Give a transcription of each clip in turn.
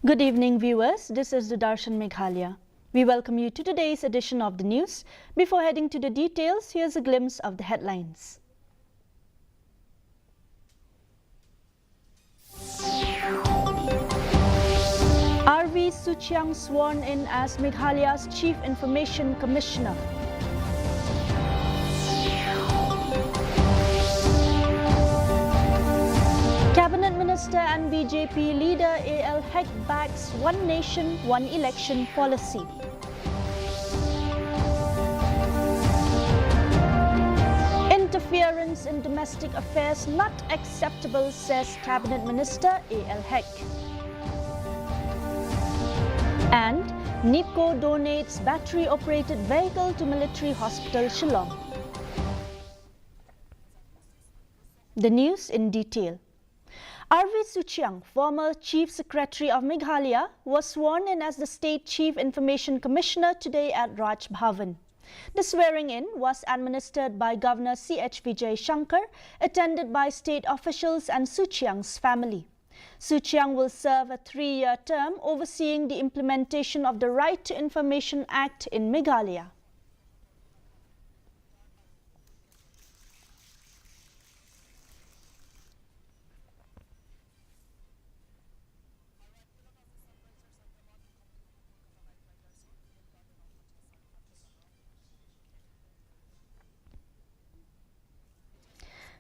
Good evening, viewers. This is Sudarshan Meghalaya. We welcome you to today's edition of the news. Before heading to the details, here's a glimpse of the headlines. R.V. Suchiang sworn in as Meghalaya's Chief Information Commissioner. Cabinet Minister and BJP leader A.L. Hek backs One Nation, One Election policy. Interference in domestic affairs not acceptable, says Cabinet Minister A.L. Hek. And Nipco donates battery-operated vehicle to Military Hospital Shillong. The news in detail. R.V. Suchiang, former Chief Secretary of Meghalaya, was sworn in as the State Chief Information Commissioner today at Raj Bhavan. The swearing-in was administered by Governor C.H. Vijay Shankar, attended by state officials and Suchiang's family. Suchiang will serve a 3-year term overseeing the implementation of the Right to Information Act in Meghalaya.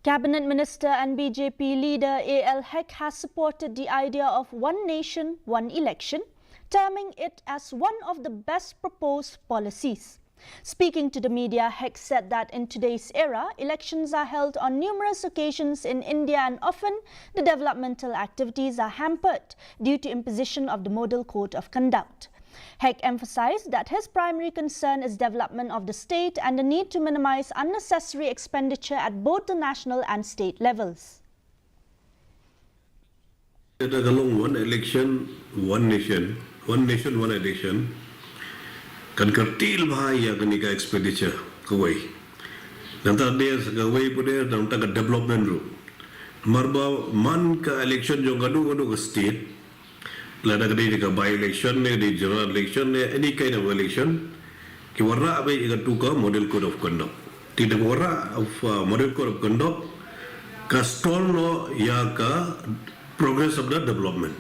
Cabinet Minister and BJP leader A.L. Hek has supported the idea of One Nation, One Election, terming it as one of the best proposed policies. Speaking to the media, Hek said that in today's era, elections are held on numerous occasions in India and often the developmental activities are hampered due to imposition of the Model Code of Conduct. Hek emphasized that his primary concern is development of the state and the need to minimize unnecessary expenditure at both the national and state levels. One election, one nation, one election. Kan kertil bahaya kenika expenditure kawai. Nanti dia kawai pada nanti ke development ru. Marba man ke election jo gadu ke state. Lada kadi ke by election ne, di general election ne, any kind of election. Ki warra abai ikat tuka model code of conduct. Tidak warra of model code of conduct. Ka stall no ya ka progress of the development.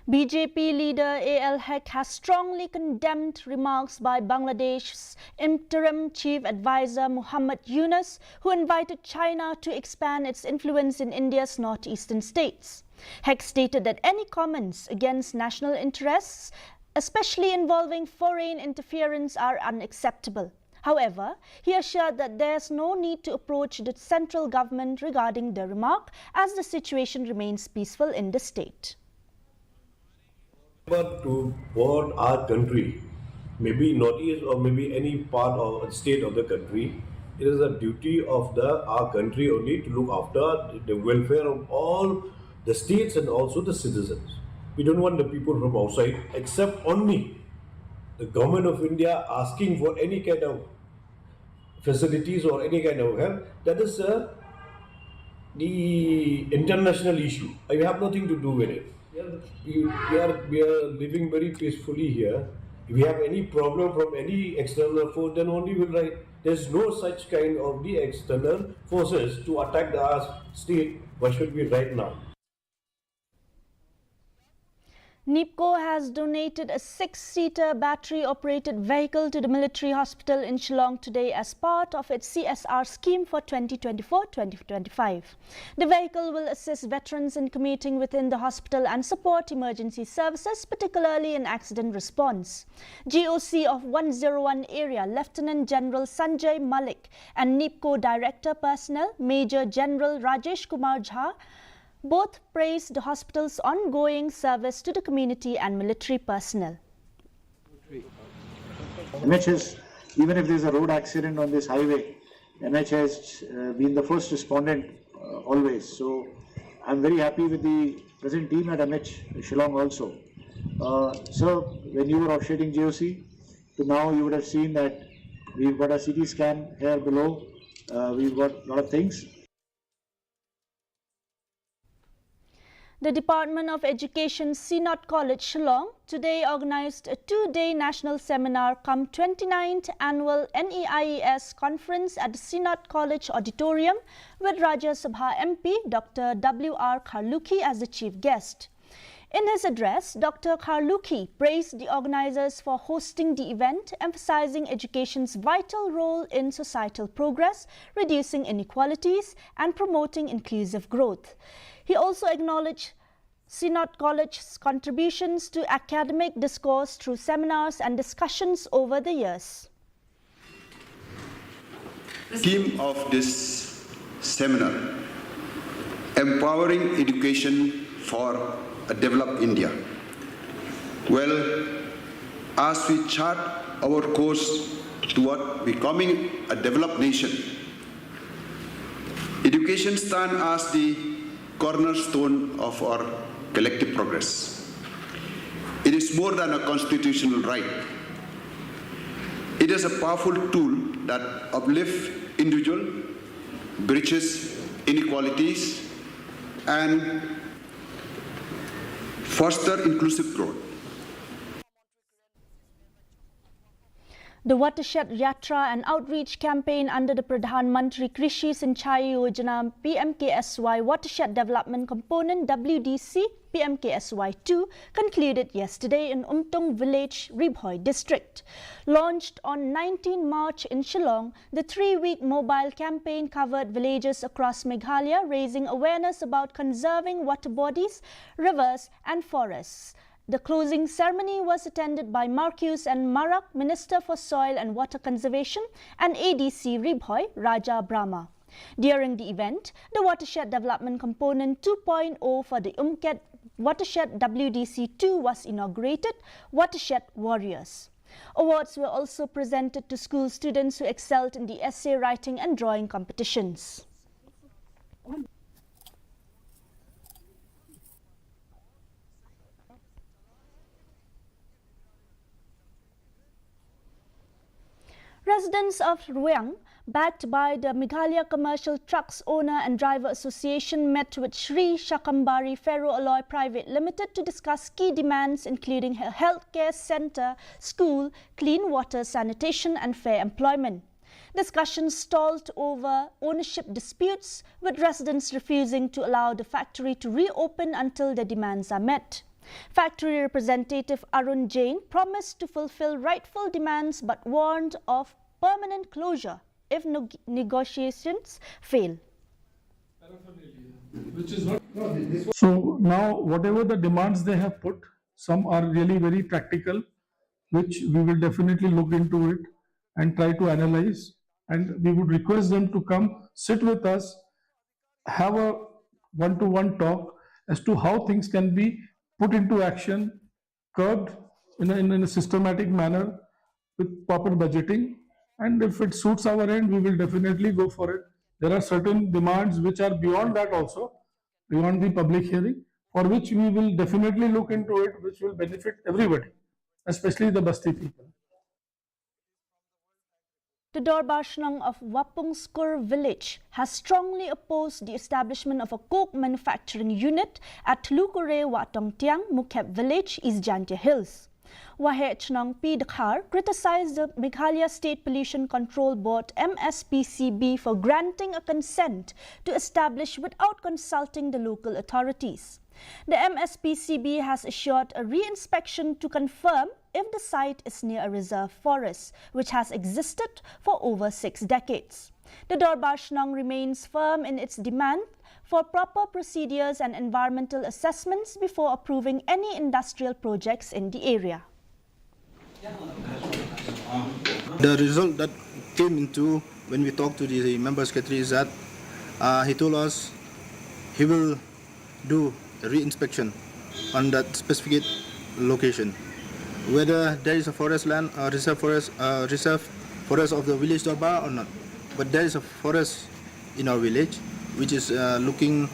BJP leader A.L. Hek has strongly condemned remarks by Bangladesh's interim chief advisor Muhammad Yunus, who invited China to expand its influence in India's northeastern states. Hek stated that any comments against national interests, especially involving foreign interference, are unacceptable. However, he assured that there is no need to approach the central government regarding the remark, as the situation remains peaceful in the state. Toward our country, maybe northeast or maybe any part of state of the country, it is a duty of our country only to look after the welfare of all the states and also the citizens. We don't want the people from outside, except only the government of India asking for any kind of facilities or any kind of help. That is the international issue. I have nothing to do with it. We are living very peacefully here. If we have any problem from any external force, then only we'll write. There's no such kind of the external forces to attack our state. What should we write now? Nipco has donated a 6-seater battery-operated vehicle to the military hospital in Shillong today as part of its CSR scheme for 2024-2025. The vehicle will assist veterans in commuting within the hospital and support emergency services, particularly in accident response. GOC of 101 area, Lieutenant General Sanjay Malik, and Nipco Director Personnel, Major General Rajesh Kumar Jha, both praised the hospital's ongoing service to the community and military personnel. MH even if there is a road accident on this highway, MH has been the first respondent always. So I'm very happy with the present team at MH Shillong also. So when you were offshedding GOC, to now you would have seen that we've got a CT scan here below. We've got a lot of things. The Department of Education CNOT College Shillong today organized a two-day national seminar cum 29th annual NEIES conference at the CNOT College Auditorium with Rajya Sabha MP Dr. W.R. Kharluki as the chief guest. In his address, Dr. Kharluki praised the organizers for hosting the event, emphasizing education's vital role in societal progress, reducing inequalities, and promoting inclusive growth. He also acknowledged CNOT College's contributions to academic discourse through seminars and discussions over the years. The theme of this seminar, Empowering Education for a Developed India. Well, as we chart our course toward becoming a developed nation, education stands as the cornerstone of our collective progress. It is more than a constitutional right. It is a powerful tool that uplifts individual, bridges inequalities, and foster inclusive growth. The Watershed Yatra and outreach campaign under the Pradhan Mantri Krishi Sinchai Yojana PMKSY Watershed Development Component WDC PMKSY2 concluded yesterday in Umtung Village, Ribhoi District. Launched on 19 March in Shillong, the three-week mobile campaign covered villages across Meghalaya, raising awareness about conserving water bodies, rivers and forests. The closing ceremony was attended by Marcus and Marak, Minister for Soil and Water Conservation, and ADC Ribhoi, Raja Brahma. During the event, the Watershed Development Component 2.0 for the Umket Watershed WDC2 was inaugurated, Watershed Warriors. Awards were also presented to school students who excelled in the essay writing and drawing competitions. Residents of Ruang, backed by the Meghalaya Commercial Trucks Owner and Driver Association, met with Sri Shakambari Ferroalloy Private Limited to discuss key demands including a healthcare centre, school, clean water, sanitation and fair employment. Discussions stalled over ownership disputes, with residents refusing to allow the factory to reopen until their demands are met. Factory representative Arun Jain promised to fulfill rightful demands but warned of permanent closure if negotiations fail. So now whatever the demands they have put, some are really very practical, which we will definitely look into it and try to analyze, and we would request them to come sit with us, have a one-to-one talk as to how things can be put into action, curbed in a systematic manner with proper budgeting, and if it suits our end, we will definitely go for it. There are certain demands which are beyond that also, beyond the public hearing, for which we will definitely look into it, which will benefit everybody, especially the Basti people. The Dorbashnang of Wapungskur village has strongly opposed the establishment of a coke manufacturing unit at Tlukure Watongtiang, Mukhep village, East Jantia Hills. Wahechnang P. Dakhar criticized the Meghalaya State Pollution Control Board MSPCB for granting a consent to establish without consulting the local authorities. The MSPCB has assured a re-inspection to confirm if the site is near a reserve forest, which has existed for over 6 decades. The Dorbashnang remains firm in its demand for proper procedures and environmental assessments before approving any industrial projects in the area. The result that came into when we talked to the member secretary is that he told us he will do a re-inspection on that specific location. Whether there is a forest land, reserve forest of the village Dorba or not. But there is a forest in our village which is looking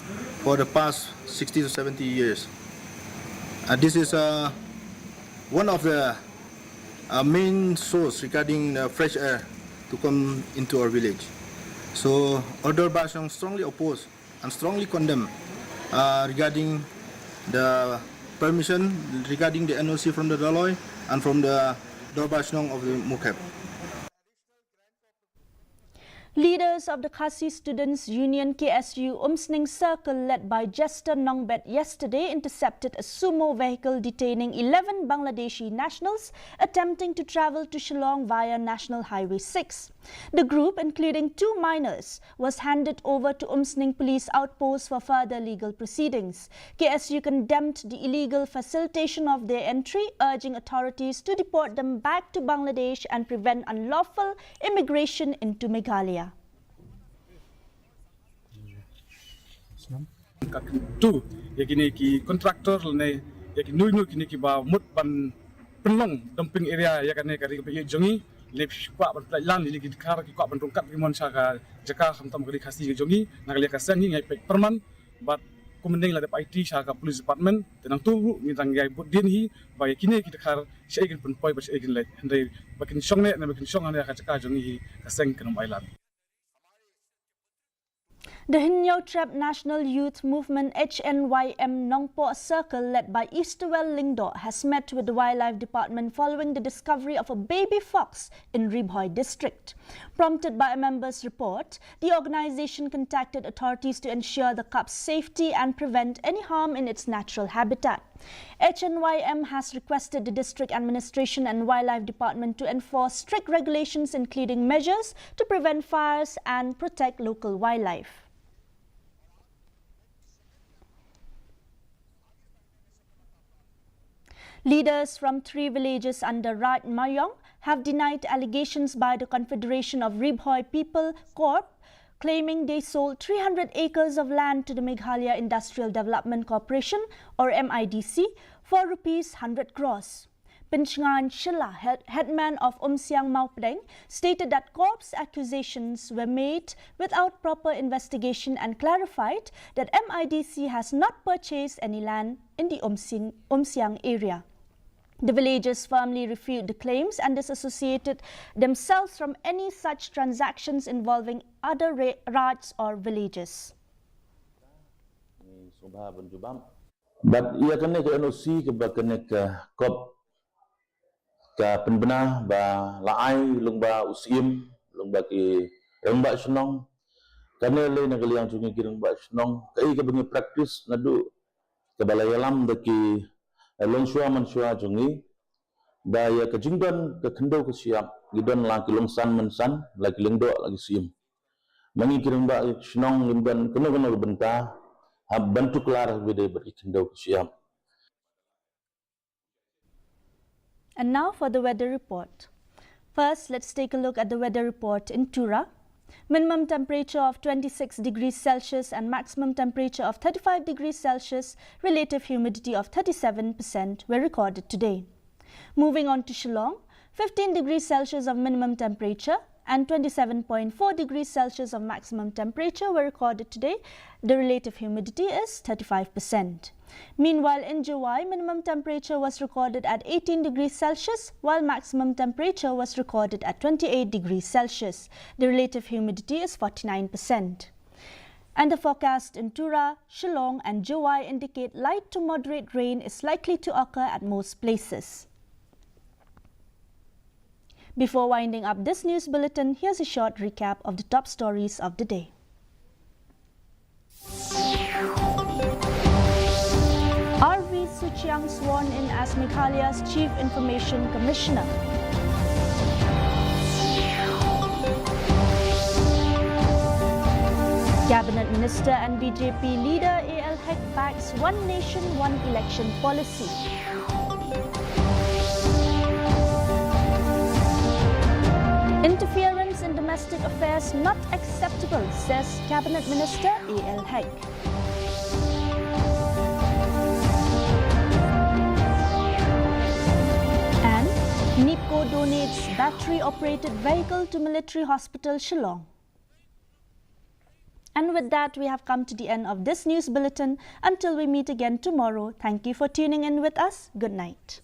for the past 60 to 70 years. This is one of the main source regarding fresh air to come into our village. So Order Bashang strongly oppose and strongly condemn regarding the permission regarding the NOC from the Daloy and from the Dorba Shnong of the Mukab. Leaders of the Khasi Students Union KSU Umsning Circle led by Jester Nongbet yesterday intercepted a sumo vehicle detaining 11 Bangladeshi nationals attempting to travel to Shillong via National Highway 6. The group, including 2 minors, was handed over to Umsning Police Outpost for further legal proceedings. KSU condemned the illegal facilitation of their entry, urging authorities to deport them back to Bangladesh and prevent unlawful immigration into Meghalaya. Tu yakini ki kontraktor ne yakini nui kini ki ba mut ban penlong dumping area yakane kari ke jongi le kwa ban plan ni ki kar ki kwa ban rongkat ki mon sa ka jaka hamtam kali khasi jongi nakali ka sangi ngai pek perman bat kumending la de IT sa ka police department tenang tu mi tang gai bud din hi ba yakini ki kar sei kin pun poi ba sei kin le ndai bakin song ne bakin song ane ka jaka jongi hi ka seng kanam island. The Hinyao Trap National Youth Movement HNYM Nongpo Circle led by Easterwell Lingdo has met with the Wildlife Department following the discovery of a baby fox in Ribhoi district. Prompted by a member's report, the organization contacted authorities to ensure the cub's safety and prevent any harm in its natural habitat. HNYM has requested the district administration and Wildlife Department to enforce strict regulations including measures to prevent fires and protect local wildlife. Leaders from 3 villages under Rat Mayong have denied allegations by the Confederation of Ribhoi People Corp, claiming they sold 300 acres of land to the Meghalaya Industrial Development Corporation or MIDC for ₹100 crores. Pinchngan Shila, headman of Umsiang Maupdeng, stated that Corp's accusations were made without proper investigation and clarified that MIDC has not purchased any land in the Umsiang area. The villagers firmly refute the claims and disassociated themselves from any such transactions involving other Rats or villages. But ia kena ke NOC ke kena ke kop ke penbena ba laai lung ba usim lung ba ki reng ba senong kena le nak liang sungi ki reng ba senong kai ke bengi praktis nadu ke balai alam de ki long shua man shua jungi da ya ke jingdan ke kendo ke siap gidon la ki long san man san la ki lengdo lagi sim mangi ki reng ba senong limban kena benta bantu kelar bide berkendau ke siap. And now for the weather report. First, let's take a look at the weather report in Tura. Minimum temperature of 26 degrees Celsius and maximum temperature of 35 degrees Celsius, relative humidity of 37% were recorded today. Moving on to Shillong, 15 degrees Celsius of minimum temperature and 27.4 degrees Celsius of maximum temperature were recorded today. The relative humidity is 35%. Meanwhile, in July, minimum temperature was recorded at 18 degrees Celsius, while maximum temperature was recorded at 28 degrees Celsius. The relative humidity is 49%. And the forecast in Tura, Shillong and Juwai indicate light to moderate rain is likely to occur at most places. Before winding up this news bulletin, here's a short recap of the top stories of the day. R.V. Suchiang sworn in as Meghalaya's Chief Information Commissioner. Cabinet Minister and BJP leader A.L. Hek backs One Nation, One Election policy. Interference in domestic affairs not acceptable, says Cabinet Minister A.L. Hek. And Nipco donates battery-operated vehicle to military hospital Shillong. And with that, we have come to the end of this news bulletin. Until we meet again tomorrow, thank you for tuning in with us. Good night.